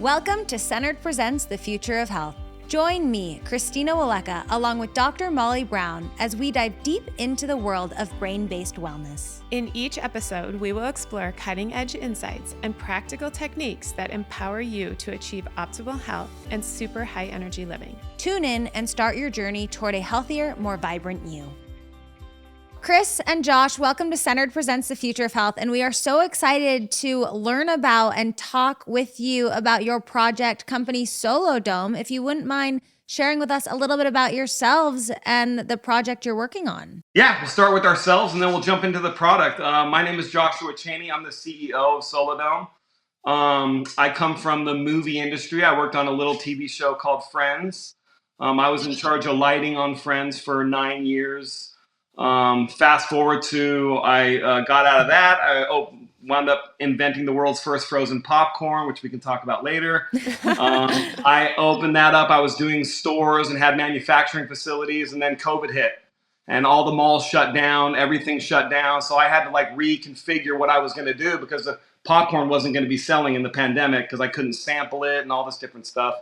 Welcome to Centered Presents The Future of Health. Join me, Christina Waleka, along with Dr. Molly Brown, as we dive deep into the world of brain-based wellness. In each episode, we will explore cutting-edge insights and practical techniques that empower you to achieve optimal health and super high-energy living. Tune in and start your journey toward a healthier, more vibrant you. Chris and Josh, welcome to Centered Presents The Future of Health, and we are so excited to learn about and talk with you about your project company Solodome. If you wouldn't mind sharing with us a little bit about yourselves and the project you're working on. Yeah, we'll start with ourselves and then we'll jump into the product. My name is Joshua Cheney. I'm the CEO of Solodome. I come from the movie industry. I worked on a little TV show called Friends. I was in charge of lighting on Friends for 9 years. Fast forward to I got out of that. I wound up inventing the world's first frozen popcorn, which we can talk about later. I opened that up. I was doing stores and had manufacturing facilities, and then COVID hit. And all the malls shut down, everything shut down. So I had to reconfigure what I was going to do because the popcorn wasn't going to be selling in the pandemic because I couldn't sample it and all this different stuff.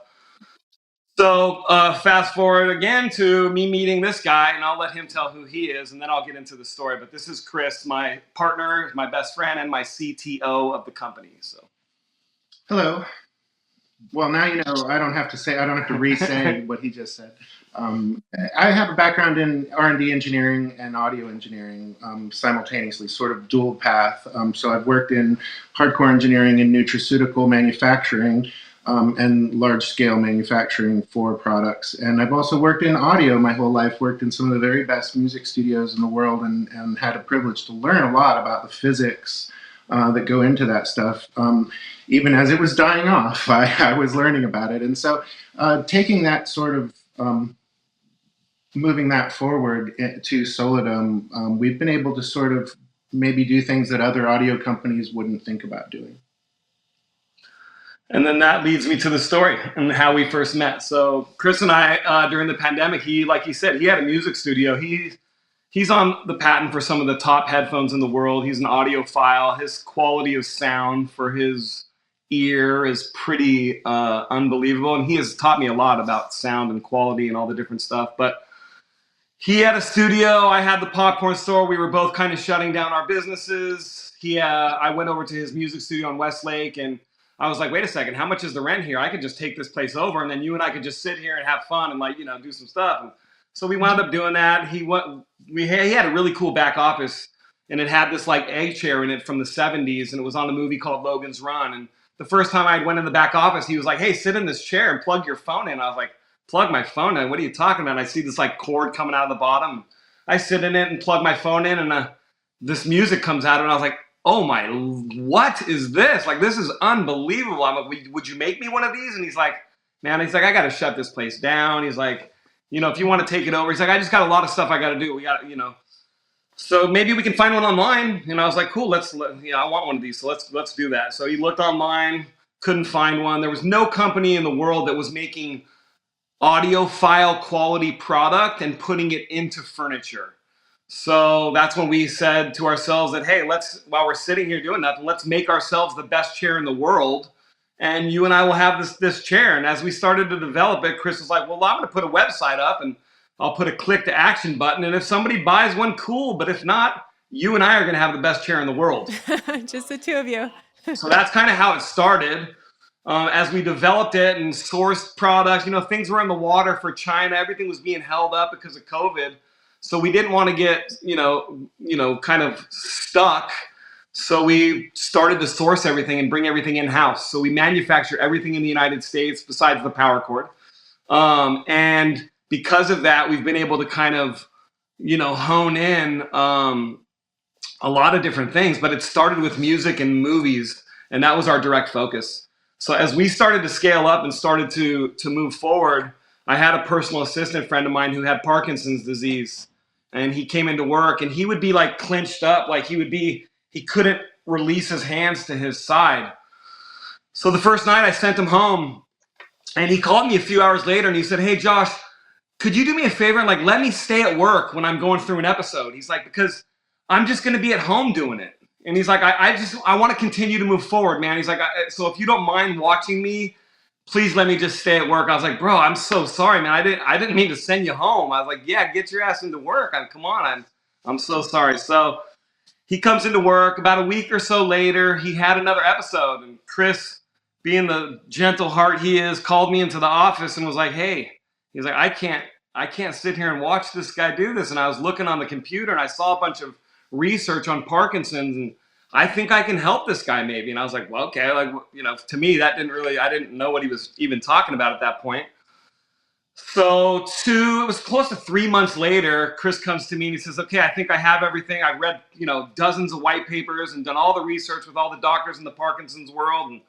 So fast forward again to me meeting this guy, and I'll let him tell who he is, and then I'll get into the story. But this is Chris, my partner, my best friend, and my CTO of the company. So, hello. Well, now you know I don't have to re-say what he just said. I have a background in R&D engineering and audio engineering simultaneously, sort of dual path. So I've worked in hardcore engineering and nutraceutical manufacturing. And large-scale manufacturing for products. And I've also worked in audio my whole life, worked in some of the very best music studios in the world, and had a privilege to learn a lot about the physics that go into that stuff. Even as it was dying off, I was learning about it. And so taking that sort of, moving that forward to Solodome, we've been able to sort of maybe do things that other audio companies wouldn't think about doing. And then that leads me to the story and how we first met. So Chris and I, during the pandemic, like he said, he had a music studio. He's on the patent for some of the top headphones in the world. He's an audiophile. His quality of sound for his ear is pretty unbelievable. And he has taught me a lot about sound and quality and all the different stuff. But he had a studio. I had the popcorn store. We were both kind of shutting down our businesses. I went over to his music studio on Westlake, and I was like, wait a second, how much is the rent here? I could just take this place over, and then you and I could just sit here and have fun and do some stuff. And so we wound up doing that. He had a really cool back office, and it had this egg chair in it from the 70s, and it was on a movie called Logan's Run. And the first time I went in the back office, he was like, hey, sit in this chair and plug your phone in. I was like, plug my phone in? What are you talking about? And I see this cord coming out of the bottom. I sit in it and plug my phone in, and this music comes out, and I was like, oh my, what is this? This is unbelievable. I'm like, would you make me one of these? And he's like, I got to shut this place down. He's like, if you want to take it over. He's like, I just got a lot of stuff I got to do. We got, so maybe we can find one online. And I was like, cool, I want one of these. So let's do that. So he looked online, couldn't find one. There was no company in the world that was making audiophile quality product and putting it into furniture. So that's when we said to ourselves that, hey, while we're sitting here doing nothing, let's make ourselves the best chair in the world. And you and I will have this chair. And as we started to develop it, Chris was like, well, I'm going to put a website up and I'll put a click to action button. And if somebody buys one, cool. But if not, you and I are going to have the best chair in the world. Just the two of you. So that's kind of how it started. As we developed it and sourced products, things were in the water for China. Everything was being held up because of COVID. So we didn't want to get, kind of stuck. So we started to source everything and bring everything in-house. So we manufacture everything in the United States besides the power cord. And because of that, we've been able to kind of, hone in a lot of different things. But it started with music and movies, and that was our direct focus. So as we started to scale up and started to move forward, I had a personal assistant friend of mine who had Parkinson's disease. And he came into work and he would be clenched up, he couldn't release his hands to his side. So the first night I sent him home, and he called me a few hours later and he said, hey, Josh, could you do me a favor and let me stay at work when I'm going through an episode? He's like, because I'm just going to be at home doing it. And he's like, I want to continue to move forward, man. He's like, so if you don't mind watching me please let me just stay at work. I was like, bro, I'm so sorry, man. I didn't mean to send you home. I was like, yeah, get your ass into work. Come on. I'm so sorry. So he comes into work. About a week or so later, he had another episode, and Chris, being the gentle heart he is, called me into the office and was like, hey, he's like, I can't sit here and watch this guy do this. And I was looking on the computer and I saw a bunch of research on Parkinson's, and I think I can help this guy maybe. And I was like, well, okay. Like, to me, I didn't know what he was even talking about at that point. So it was close to 3 months later, Chris comes to me and he says, okay, I think I have everything. I read, dozens of white papers and done all the research with all the doctors in the Parkinson's world. And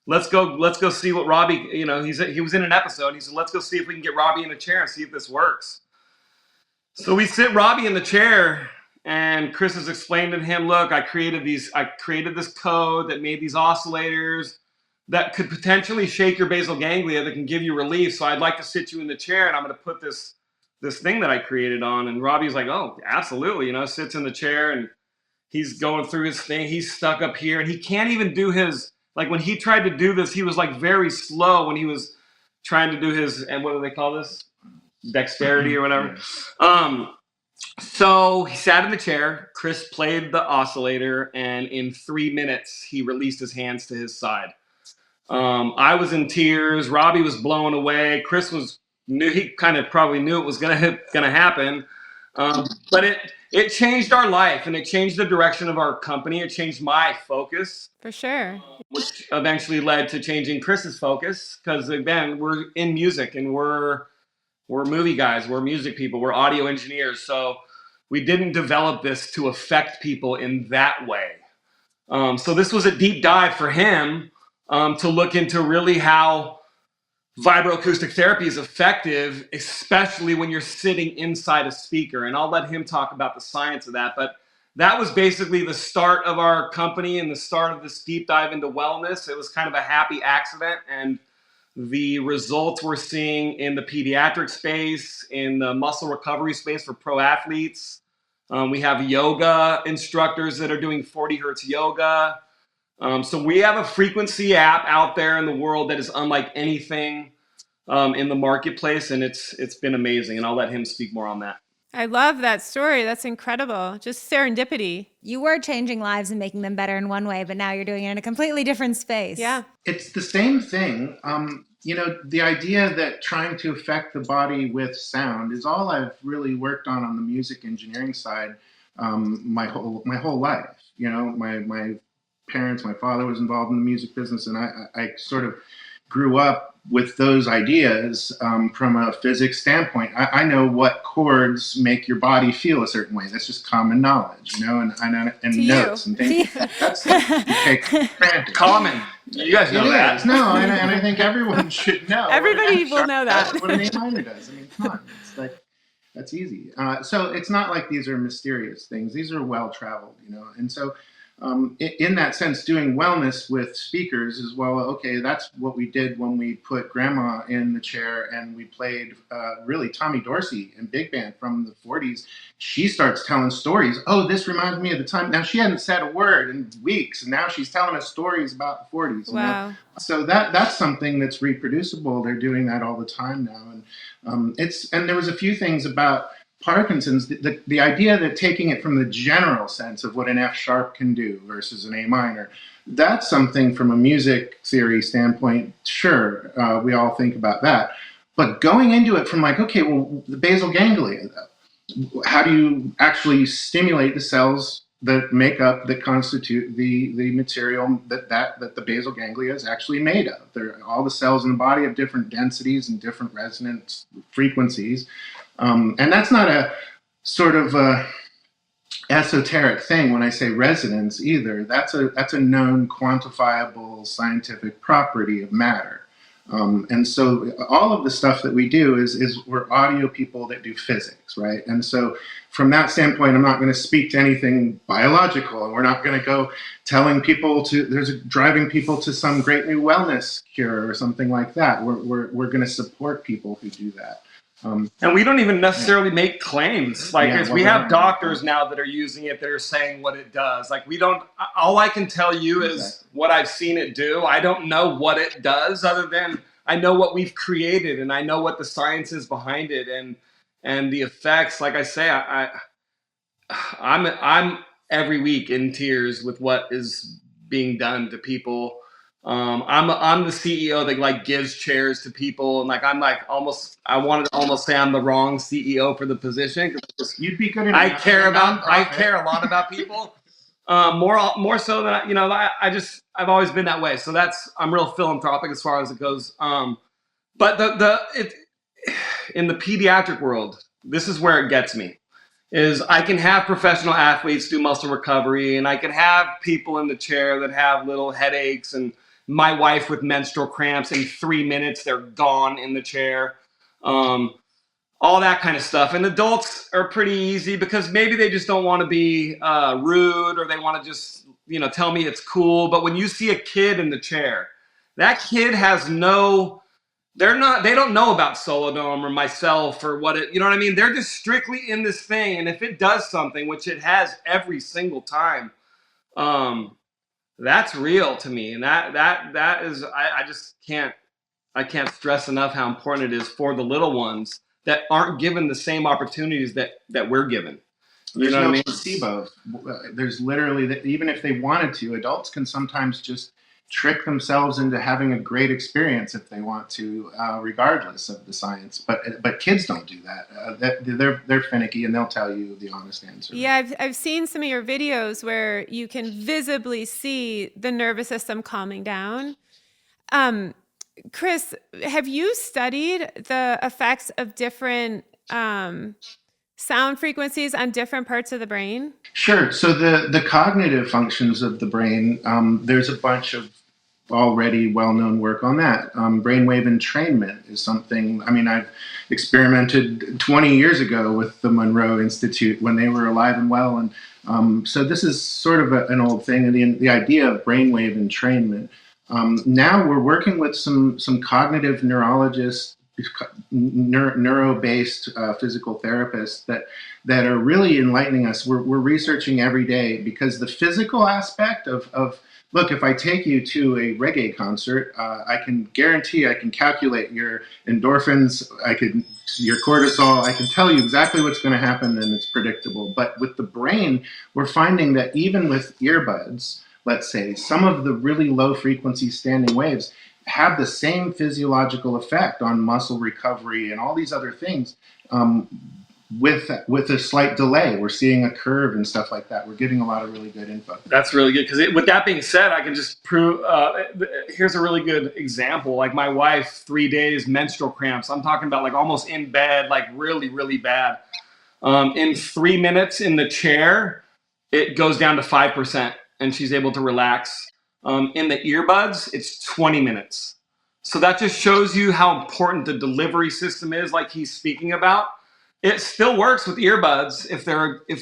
let's go see what Robbie, he was in an episode. He said, let's go see if we can get Robbie in a chair and see if this works. So we sit Robbie in the chair, and Chris has explained to him, look, I created this code that made these oscillators that could potentially shake your basal ganglia that can give you relief. So I'd like to sit you in the chair, and I'm going to put this thing that I created on. And Robbie's like, oh, absolutely. Sits in the chair, and he's going through his thing. He's stuck up here, and he can't even do his, like when he tried to do this, he was like very slow when he was trying to do his, and what do they call this? Dexterity or whatever. So he sat in the chair. Chris played the oscillator, and in 3 minutes, he released his hands to his side. I was in tears. Robbie was blown away. Chris he kind of probably knew it was gonna happen. But it changed our life, and it changed the direction of our company. It changed my focus. For sure. Which eventually led to changing Chris's focus, because again, we're in music, and we're movie guys, we're music people, we're audio engineers. So we didn't develop this to affect people in that way. So this was a deep dive for him, to look into really how vibroacoustic therapy is effective, especially when you're sitting inside a speaker. And I'll let him talk about the science of that. But that was basically the start of our company and the start of this deep dive into wellness. It was kind of a happy accident, and the results we're seeing in the pediatric space, in the muscle recovery space for pro athletes. We have yoga instructors that are doing 40 hertz yoga. So we have a frequency app out there in the world that is unlike anything in the marketplace, and it's been amazing. And I'll let him speak more on that. I love that story. That's incredible. Just serendipity. You were changing lives and making them better in one way, but now you're doing it in a completely different space. Yeah. It's the same thing. The idea that trying to affect the body with sound is all I've really worked on the music engineering side my whole life. My parents, my father was involved in the music business, and I sort of grew up with those ideas from a physics standpoint. I know what chords make your body feel a certain way. That's just common knowledge, and notes and things. That's you take for granted. Common. You guys know that. No, and I think everyone should know. Everybody will know that. That's what an A minor does. I mean, come on. It's like, that's easy. So it's not like these are mysterious things. These are well-traveled, and so in that sense, doing wellness with speakers is, well, okay, that's what we did when we put grandma in the chair and we played really Tommy Dorsey in big band from the 40s. She starts telling stories. Oh, this reminds me of the time. Now, she hadn't said a word in weeks, and now she's telling us stories about the 40s. Wow. So that's something that's reproducible. They're doing that all the time now. And there was a few things about Parkinson's, the idea that taking it from the general sense of what an F sharp can do versus an A minor, that's something from a music theory standpoint, sure, we all think about that. But going into it from like, okay, well, the basal ganglia, how do you actually stimulate the cells that constitute the material that the basal ganglia is actually made of? All the cells in the body have different densities and different resonance frequencies. And that's not a sort of esoteric thing when I say resonance either. That's a known quantifiable scientific property of matter. And so all of the stuff that we do is we're audio people that do physics, right? And so from that standpoint, I'm not going to speak to anything biological, and we're not going to go telling people driving people to some great new wellness cure or something like that. We're going to support people who do that. And we don't even necessarily make claims. We have doctors now that are using it that are saying what it does. All I can tell you is what I've seen it do. I don't know what it does other than know what we've created, and I know what the science is behind it, and the effects. Like I say, I'm every week in tears with what is being done to people. I'm the CEO that like gives chairs to people, and like I'm like almost I wanted to almost say I'm the wrong CEO for the position, because You'd be good. I care a lot about people. More so than I've always been that way. So I'm real philanthropic as far as it goes. But in the pediatric world, this is where it gets me. Is I can have professional athletes do muscle recovery, and I can have people in the chair that have little headaches, and my wife with menstrual cramps. In 3 minutes, they're gone in the chair. All that kind of stuff. And adults are pretty easy because maybe they just don't want to be rude, or they want to just tell me it's cool. But when you see a kid in the chair, that kid has they don't know about Solodome or myself or what it, you know what I mean? They're just strictly in this thing. And if it does something, which it has every single time, that's real to me. And that is, I can't stress enough how important it is for the little ones that aren't given the same opportunities that we're given. There's no placebo. There's literally, even if they wanted to, adults can sometimes just trick themselves into having a great experience if they want to, regardless of the science. But kids don't do that. They're finicky, and they'll tell you the honest answer. Yeah, I've seen some of your videos where you can visibly see the nervous system calming down. Chris, have you studied the effects of different sound frequencies on different parts of the brain? Sure. So the cognitive functions of the brain, there's a bunch of already well-known work on that. Brainwave entrainment is something, I've experimented 20 years ago with the Monroe Institute when they were alive and well. And so this is sort of an old thing, and the idea of brainwave entrainment. Now we're working with some cognitive neurologists, neuro-based physical therapists that are really enlightening us. We're researching every day, because the physical aspect of look, if I take you to a reggae concert, I can guarantee I can calculate your endorphins, your cortisol, I can tell you exactly what's going to happen, and it's predictable. But with the brain, we're finding that even with earbuds, let's say, some of the really low frequency standing waves have the same physiological effect on muscle recovery and all these other things, with a slight delay. We're seeing a curve and stuff like that. We're getting a lot of really good info. That's really good, because with that being said, I can just prove, here's a really good example. Like my wife, 3 days, menstrual cramps. I'm talking about like almost in bed, like really, really bad. In 3 minutes in the chair, it goes down to 5%, and she's able to relax. In the earbuds, it's 20 minutes. So that just shows you how important the delivery system is, like he's speaking about. It still works with earbuds if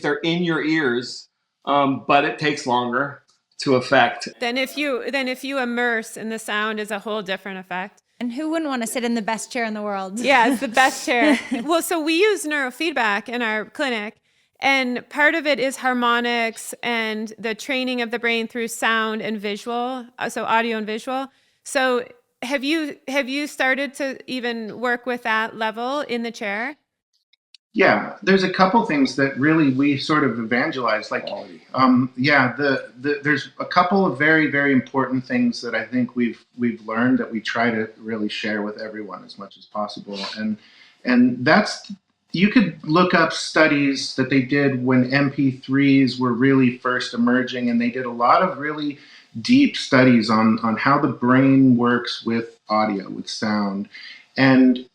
they're in your ears, but it takes longer to affect. Then if you immerse in the sound, is a whole different effect. And who wouldn't want to sit in the best chair in the world? Yeah, it's the best chair. Well, so we use neurofeedback in our clinic, and part of it is harmonics and the training of the brain through sound and visual, so audio and visual. So have you started to even work with that level in the chair? Yeah, there's a couple things that really we sort of evangelize. Like, there's a couple of very, very important things that I think we've learned that we try to really share with everyone as much as possible. And that's, you could look up studies that they did when MP3s were really first emerging, and they did a lot of really deep studies on how the brain works with audio, with sound, and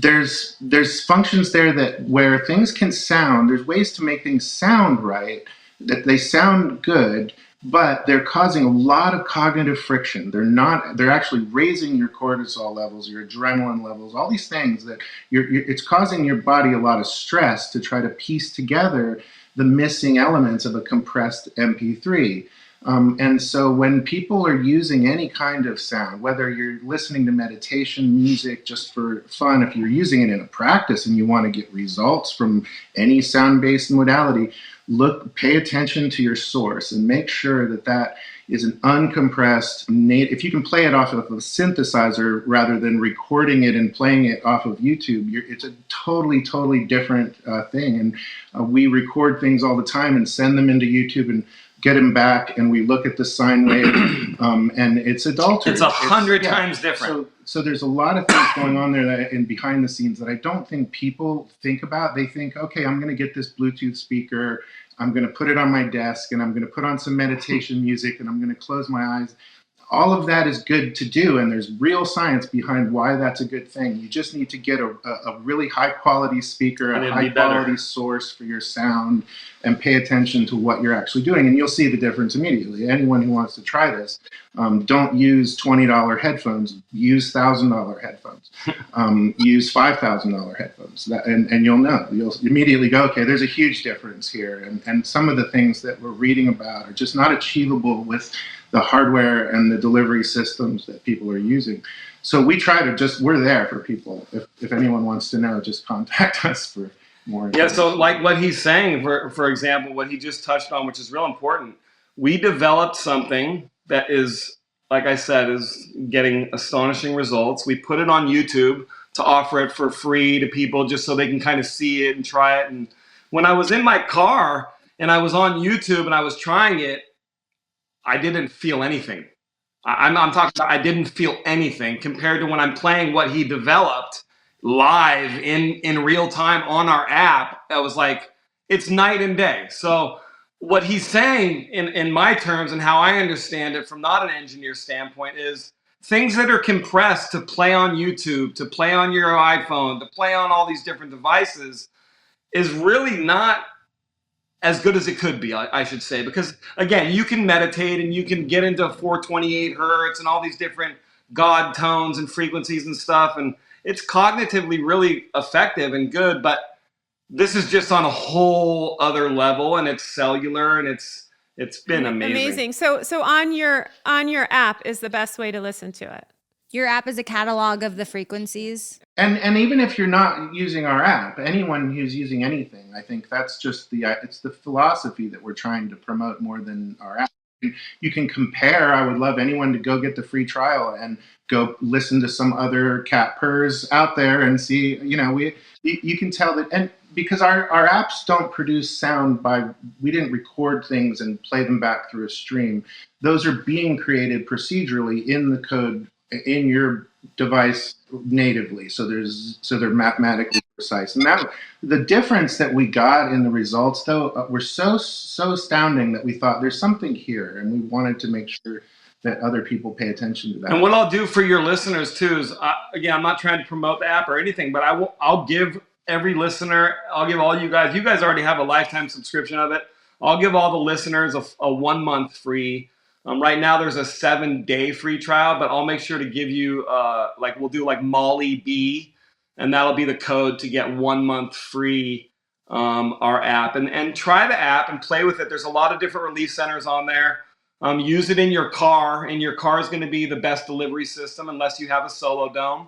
there's functions there where things can sound. There's ways to make things sound right, that they sound good, but they're causing a lot of cognitive friction. They're actually raising your cortisol levels, your adrenaline levels, all these things that it's causing your body a lot of stress to try to piece together the missing elements of a compressed MP3. And so when people are using any kind of sound, whether you're listening to meditation music just for fun, if you're using it in a practice and you want to get results from any sound-based modality, pay attention to your source and make sure that that is an uncompressed, if you can play it off of a synthesizer rather than recording it and playing it off of YouTube, it's a totally different thing. And we record things all the time and send them into YouTube and get them back, and we look at the sine wave, and it's adulterated. It's 100 times different. So there's a lot of things going on there and behind the scenes that I don't think people think about. They think, okay, I'm going to get this Bluetooth speaker, I'm going to put it on my desk, and I'm going to put on some meditation music, and I'm going to close my eyes. All of that is good to do, and there's real science behind why that's a good thing. You just need to get a really high-quality speaker, a high-quality source for your sound, and pay attention to what you're actually doing, and you'll see the difference immediately. Anyone who wants to try this, don't use $20 headphones. Use $1,000 headphones. Use $5,000 headphones, and you'll know. You'll immediately go, okay, there's a huge difference here, and some of the things that we're reading about are just not achievable with the hardware and the delivery systems that people are using. So we try to we're there for people. If anyone wants to know, just contact us for more information. Yeah, so like what he's saying, for example, what he just touched on, which is real important, we developed something that is, like I said, is getting astonishing results. We put it on YouTube to offer it for free to people just so they can kind of see it and try it. And when I was in my car and I was on YouTube and I was trying it, I didn't feel anything. I'm talking about I didn't feel anything compared to when I'm playing what he developed live in real time on our app. That was like, it's night and day. So what he's saying in my terms and how I understand it from not an engineer standpoint is things that are compressed to play on YouTube, to play on your iPhone, to play on all these different devices is really not as good as it could be, I should say, because again, you can meditate and you can get into 428 hertz and all these different God tones and frequencies and stuff, and it's cognitively really effective and good, but this is just on a whole other level, and it's cellular, and it's been amazing. So on your app is the best way to listen to it. Your app is a catalog of the frequencies. And even if you're not using our app, anyone who's using anything, I think that's just it's the philosophy that we're trying to promote more than our app. You can compare. I would love anyone to go get the free trial and go listen to some other cat purrs out there and see, you can tell that. And because our apps don't produce sound we didn't record things and play them back through a stream. Those are being created procedurally in the code in your device natively, so they're mathematically precise. And the difference that we got in the results, though, were so astounding that we thought there's something here, and we wanted to make sure that other people pay attention to that. And what I'll do for your listeners too is, again, I'm not trying to promote the app or anything, but I'll give every listener, I'll give all you guys. You guys already have a lifetime subscription of it. I'll give all the listeners a 1 month free. Right now there's a 7-day free trial, but I'll make sure to give you we'll do like Molly B, and that'll be the code to get 1 month free our app, and try the app and play with it. There's a lot of different release centers on there. Use it in your car, and your car is going to be the best delivery system unless you have a Solodome.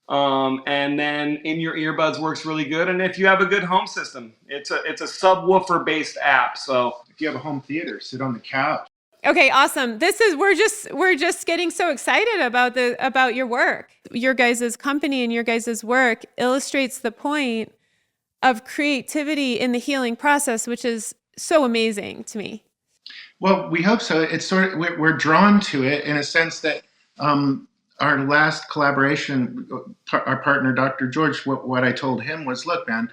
And then in your earbuds works really good. And if you have a good home system, it's a subwoofer based app. So if you have a home theater, sit on the couch. Okay, awesome. We're just getting so excited about your work. Your guys' company and your guys' work illustrates the point of creativity in the healing process, which is so amazing to me. Well, we hope so. It's we're drawn to it in a sense that our last collaboration, our partner, Dr. George, what I told him was, look, man,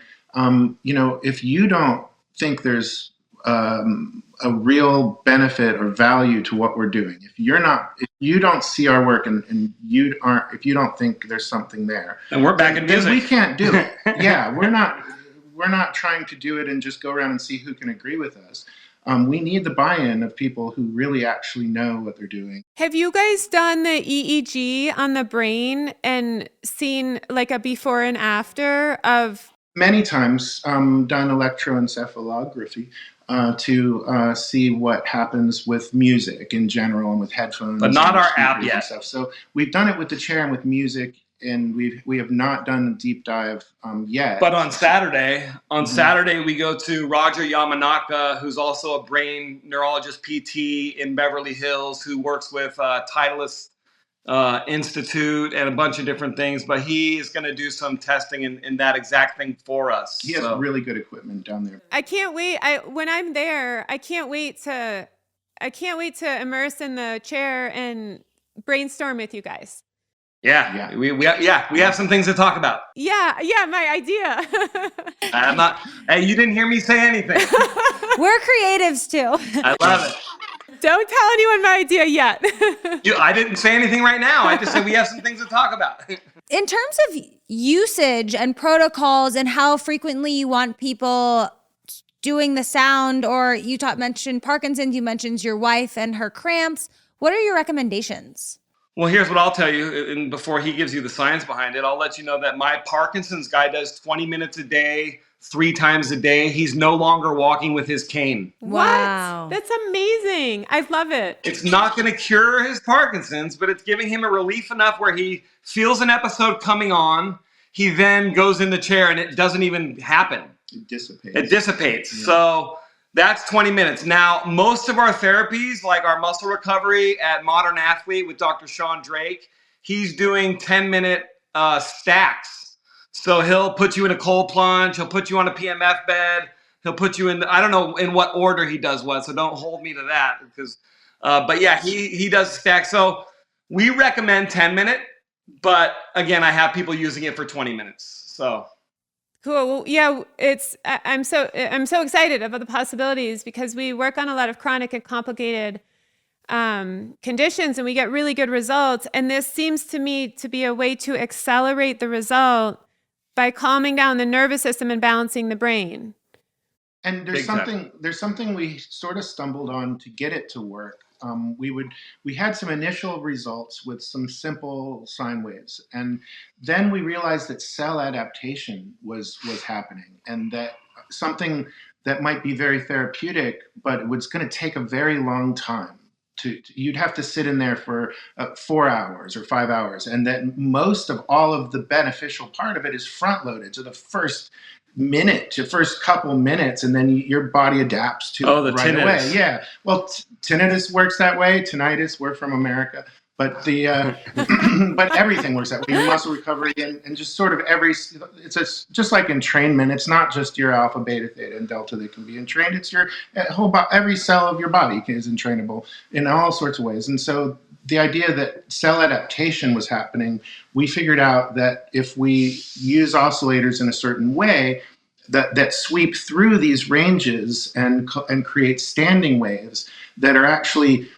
if you don't think there's a real benefit or value to what we're doing, if you don't see our work and if you don't think there's something there, and we're back in business, we can't do it. Yeah, we're not trying to do it and just go around and see who can agree with us. We need the buy-in of people who really actually know what they're doing. Have you guys done the EEG on the brain and seen like a before and after of? Many times done electroencephalography. to see what happens with music in general and with headphones. But not and our speakers app and yet. stuff. So we've done it with the chair and with music, and we have not done a deep dive yet. But on Saturday, we go to Roger Yamanaka, who's also a brain neurologist PT in Beverly Hills, who works with Titleist Institute and a bunch of different things. But he is going to do some testing in that exact thing for us. He has really good equipment down there. I can't wait. When I'm there, I can't wait to immerse in the chair and brainstorm with you guys. Yeah. We have some things to talk about. Yeah, my idea. I'm not. Hey, you didn't hear me say anything. We're creatives too. I love it. Don't tell anyone my idea yet. I didn't say anything right now. I just said we have some things to talk about. In terms of usage and protocols and how frequently you want people doing the sound, or you mentioned Parkinson's, you mentioned your wife and her cramps. What are your recommendations? Well, here's what I'll tell you. And before he gives you the science behind it, I'll let you know that my Parkinson's guy does 20 minutes a day, 3 times a day. He's no longer walking with his cane. Wow. What? That's amazing. I love it. It's not going to cure his Parkinson's, but it's giving him a relief enough where he feels an episode coming on. He then goes in the chair and it doesn't even happen. It dissipates. Yeah. So that's 20 minutes. Now, most of our therapies, like our muscle recovery at Modern Athlete with Dr. Sean Drake, he's doing 10-minute stacks. So he'll put you in a cold plunge. He'll put you on a PMF bed. He'll put you in, I don't know in what order he does what, so don't hold me to that. Because, but yeah, he does stacks. So we recommend 10-minute, but again, I have people using it for 20 minutes. So. Cool. Well, yeah, I'm so excited about the possibilities because we work on a lot of chronic and complicated conditions and we get really good results. And this seems to me to be a way to accelerate the result by calming down the nervous system and balancing the brain. And there's something we sort of stumbled on to get it to work. We had some initial results with some simple sine waves, and then we realized that cell adaptation was happening, and that something that might be very therapeutic, but it was going to take a very long time. You'd have to sit in there for 4 hours or 5 hours, and that most of all of the beneficial part of it is front loaded. So the first couple minutes, and then your body adapts to it right away. Yeah. Well, tinnitus works that way. Tinnitus, we're from America. But but everything works that way. Your muscle recovery and just sort of just like entrainment. It's not just your alpha, beta, theta, and delta that can be entrained. It's your every cell of your body is entrainable in all sorts of ways. And so the idea that cell adaptation was happening, we figured out that if we use oscillators in a certain way that sweep through these ranges and create standing waves that are actually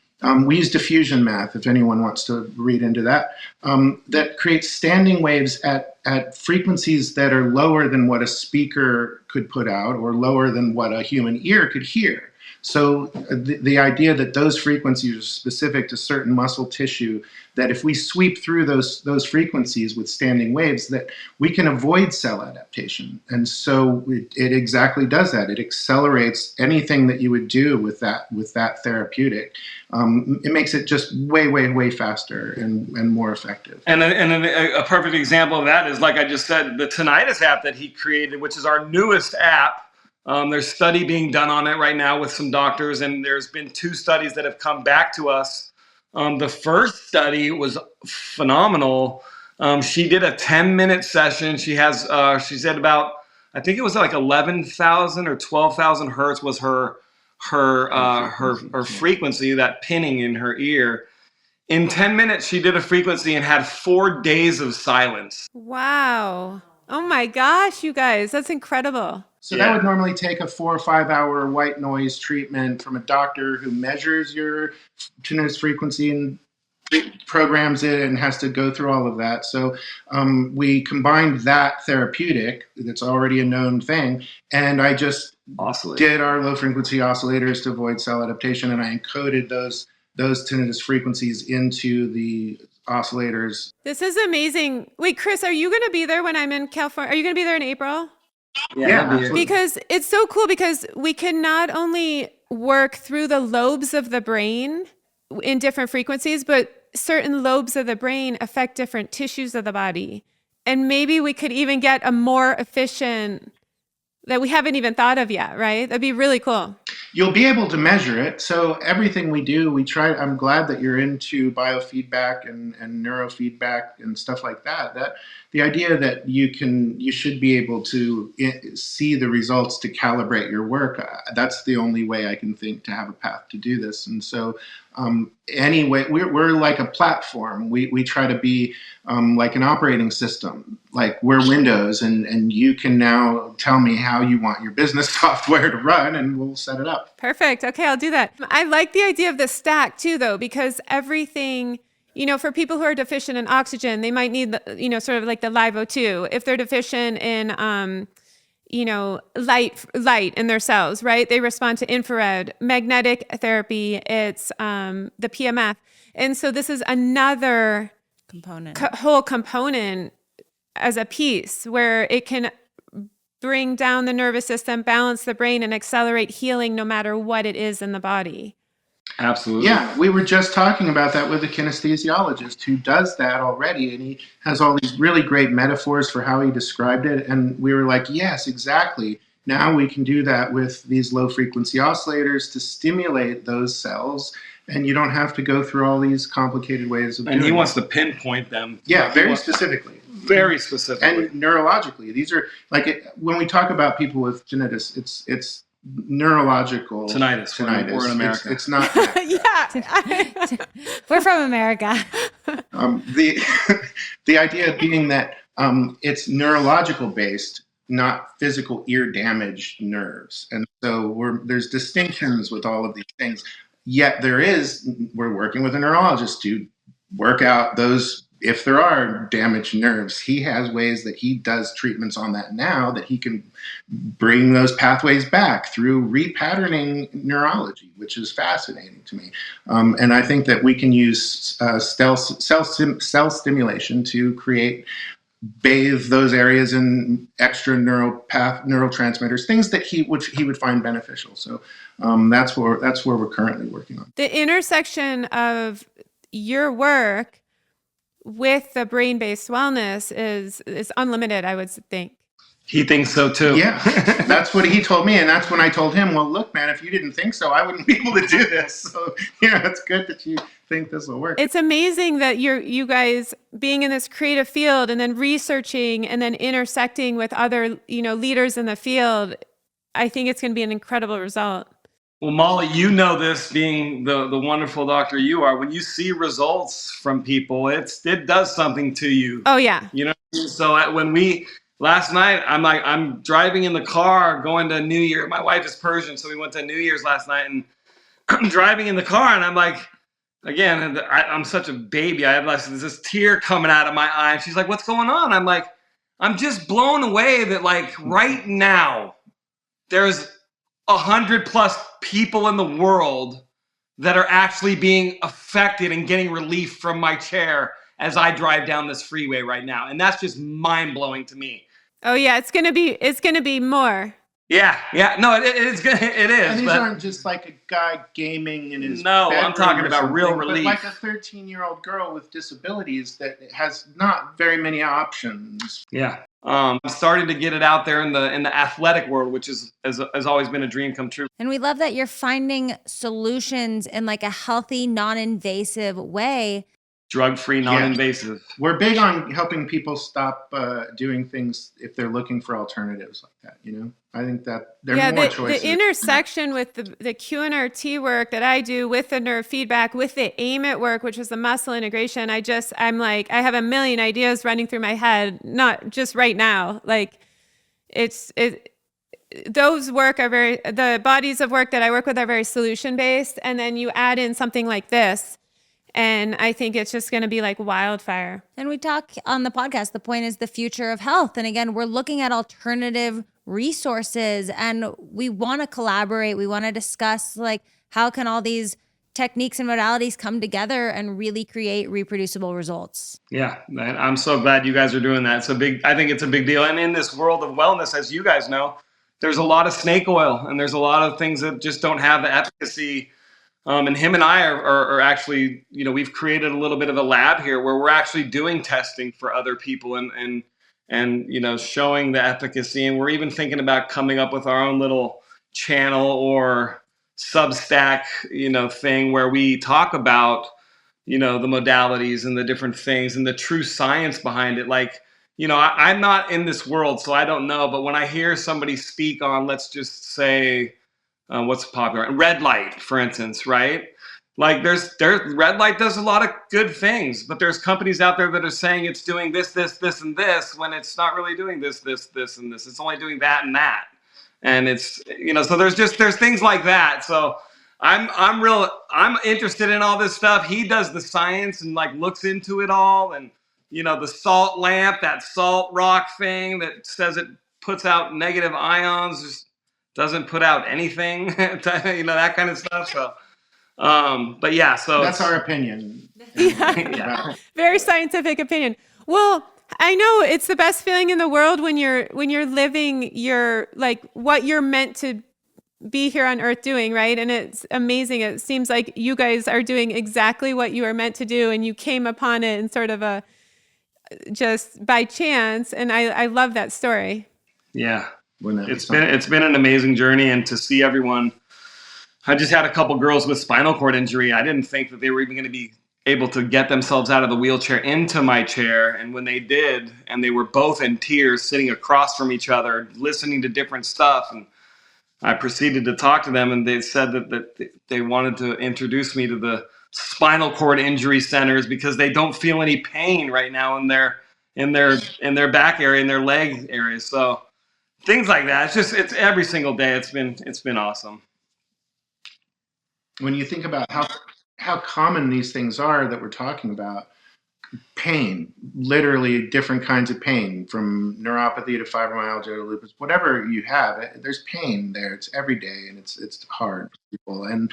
we use diffusion math, if anyone wants to read into that, that creates standing waves at frequencies that are lower than what a speaker could put out or lower than what a human ear could hear. So the idea that those frequencies are specific to certain muscle tissue, that if we sweep through those frequencies with standing waves, that we can avoid cell adaptation. And so it exactly does that. It accelerates anything that you would do with that therapeutic. It makes it just way, way, way faster and more effective. And a perfect example of that is, like I just said, the tinnitus app that he created, which is our newest app. There's study being done on it right now with some doctors, and there's been 2 studies that have come back to us. The first study was phenomenal. She did a 10-minute session. She said about, I think it was like 11,000 or 12,000 hertz was her frequency, that pinning in her ear. In 10 minutes, she did a frequency and had 4 days of silence. Wow. Oh my gosh, you guys, that's incredible. So that would normally take a 4 or 5 hour white noise treatment from a doctor who measures your tinnitus frequency and programs it and has to go through all of that. So we combined that therapeutic that's already a known thing, and I just did our low frequency oscillators to avoid cell adaptation, and I encoded those tinnitus frequencies into the oscillators. This is amazing. Wait, Chris, are you going to be there when I'm in California? Are you going to be there in April? Because it's so cool because we can not only work through the lobes of the brain in different frequencies, but certain lobes of the brain affect different tissues of the body. And maybe we could even get a more efficient that we haven't even thought of yet, right? That'd be really cool. You'll be able to measure it. So everything we do, we try. I'm glad that you're into biofeedback and neurofeedback and stuff like that. That the idea that you should be able to see the results to calibrate your work. That's the only way I can think to have a path to do this. And so anyway, we're like a platform. We try to be like an operating system. Like we're Windows, and you can now tell me how you want your business software to run, and we'll set it up. Perfect. Okay, I'll do that. I like the idea of the stack too, though, because everything, for people who are deficient in oxygen, they might need, sort of like the Live O2. If they're deficient in, light in their cells, right? They respond to infrared. Magnetic therapy, it's the PMF. And so this is another whole component as a piece where it can bring down the nervous system, balance the brain, and accelerate healing no matter what it is in the body. Absolutely. Yeah, we were just talking about that with a kinesthesiologist who does that already, and he has all these really great metaphors for how he described it, and we were like, yes, exactly. Now we can do that with these low-frequency oscillators to stimulate those cells, and you don't have to go through all these complicated ways of doing it. And he wants to pinpoint them. Yeah, very specifically. Very specifically. And neurologically. These are, when we talk about people with tinnitus, it's neurological tinnitus. We're in America. It's not. Yeah. We're from America. The idea being that it's neurological based, not physical ear damaged nerves. And so there's distinctions with all of these things. Yet we're working with a neurologist to work out those, if there are damaged nerves. He has ways that he does treatments on that now that he can bring those pathways back through repatterning neurology, which is fascinating to me. And I think that we can use cell stimulation to bathe those areas in extra neurotransmitters, things that he would find beneficial. So that's where we're currently working on. The intersection of your work with the brain-based wellness is unlimited, I would think. He thinks so too. Yeah, that's what he told me, and that's when I told him, well, look, man, if you didn't think so, I wouldn't be able to do this. So, it's good that you think this will work. It's amazing that you guys being in this creative field and then researching and then intersecting with other, leaders in the field. I think it's going to be an incredible result. Well, Molly, this being the wonderful doctor you are. When you see results from people, it does something to you. Oh, yeah. So last night, I'm driving in the car going to New Year. My wife is Persian, so we went to New Year's last night, and I'm driving in the car, and I'm like, again, I'm such a baby. I have this tear coming out of my eye. And she's like, what's going on? I'm like, I'm just blown away that right now, there's 100+ people in the world that are actually being affected and getting relief from my chair as I drive down this freeway right now. And that's just mind blowing to me. Oh yeah. It's going to be more. Yeah. No, it is. And these aren't just like a guy gaming in his No, I'm talking about real relief. But like a 13-year-old girl with disabilities that has not very many options. Yeah. I'm starting to get it out there in the athletic world, which has always been a dream come true. And we love that you're finding solutions in a healthy, non-invasive way. Drug-free, non-invasive. Yeah. We're big on helping people stop doing things if they're looking for alternatives like that, I think that there are more choices. The intersection with the QNRT work that I do with the neurofeedback, with the AIMIT work, which is the muscle integration, I have a million ideas running through my head, not just right now. Those work are the bodies of work that I work with are very solution-based, and then you add in something like this, and I think it's just going to be like wildfire. And we talk on the podcast, the point is the future of health. And again, we're looking at alternative resources, and we want to collaborate. We want to discuss how can all these techniques and modalities come together and really create reproducible results. Yeah, and I'm so glad you guys are doing that. I think it's a big deal. And in this world of wellness, as you guys know, there's a lot of snake oil and there's a lot of things that just don't have the efficacy. And him and I are actually, we've created a little bit of a lab here where we're actually doing testing for other people and showing the efficacy. And we're even thinking about coming up with our own little channel or Substack, thing where we talk about, the modalities and the different things and the true science behind it. Like, I'm not in this world, so I don't know. But when I hear somebody speak on, let's just say, what's popular, red light, for instance, right? Like there's red light does a lot of good things, but there's companies out there that are saying it's doing this, this, this, and this when it's not really doing this, this, this, and this. It's only doing that and that. And it's, so there's things like that. So I'm interested in all this stuff. He does the science and like looks into it all. And, the salt lamp, that salt rock thing that says it puts out negative ions, just doesn't put out anything, that kind of stuff. So, but yeah, so that's our opinion. Yeah. Very scientific opinion. Well, I know it's the best feeling in the world when you're living your, like what you're meant to be here on earth doing, right? And it's amazing. It seems like you guys are doing exactly what you are meant to do, and you came upon it in sort of just by chance. And I love that story. Yeah. It's been an amazing journey, and to see everyone. I just had a couple girls with spinal cord injury. I didn't think that they were even going to be able to get themselves out of the wheelchair into my chair. And when they did, and they were both in tears sitting across from each other, listening to different stuff. And I proceeded to talk to them, and they said that they wanted to introduce me to the spinal cord injury centers because they don't feel any pain right now in their back area, in their leg area. So things like that. It's every single day. It's been awesome. When you think about how common these things are that we're talking about, pain, literally different kinds of pain, from neuropathy to fibromyalgia to lupus, whatever you have, there's pain there. It's every day, and it's hard for people. And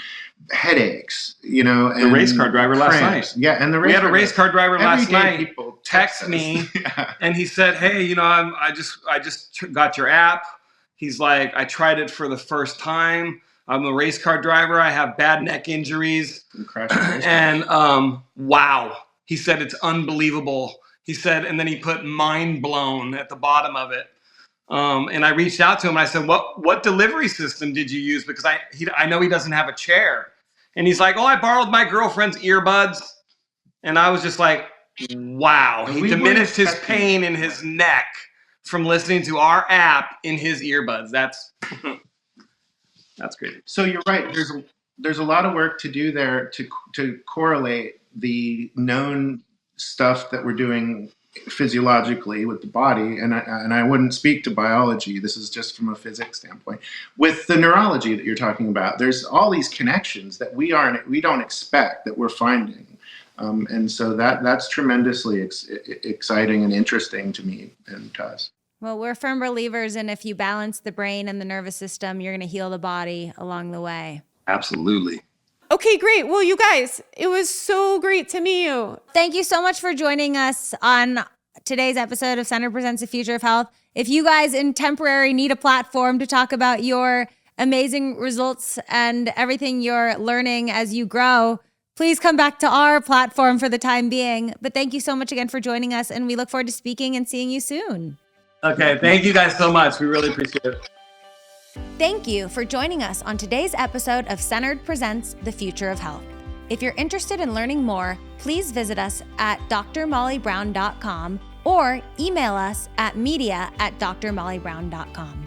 headaches, and the race car driver last night. Yeah, and we had a race car driver last night. People text me, and he said, "Hey, I just got your app." He's like, "I tried it for the first time. I'm a race car driver. I have bad neck injuries, and wow." He said, "It's unbelievable." He said, and then he put "mind blown" at the bottom of it. And I reached out to him and I said, what delivery system did you use? Because I know he doesn't have a chair. And he's like, "Oh, I borrowed my girlfriend's earbuds." And I was just like, wow. He diminished his pain in his neck from listening to our app in his earbuds. That's great. So you're right. There's a lot of work to do there to correlate the known stuff that we're doing physiologically with the body, and I wouldn't speak to biology. This is just from a physics standpoint. With the neurology that you're talking about, there's all these connections that we don't expect that we're finding, and so that's tremendously exciting and interesting to me and to us. Well, we're firm believers in if you balance the brain and the nervous system, you're going to heal the body along the way. Absolutely. Okay, great. Well, you guys, it was so great to meet you. Thank you so much for joining us on today's episode of Centered Presents the Future of Health. If you guys in temporary need a platform to talk about your amazing results and everything you're learning as you grow, please come back to our platform for the time being. But thank you so much again for joining us, and we look forward to speaking and seeing you soon. Okay, thank you guys so much. We really appreciate it. Thank you for joining us on today's episode of Centered Presents the Future of Health. If you're interested in learning more, please visit us at drmollybrown.com or email us at media@drmollybrown.com.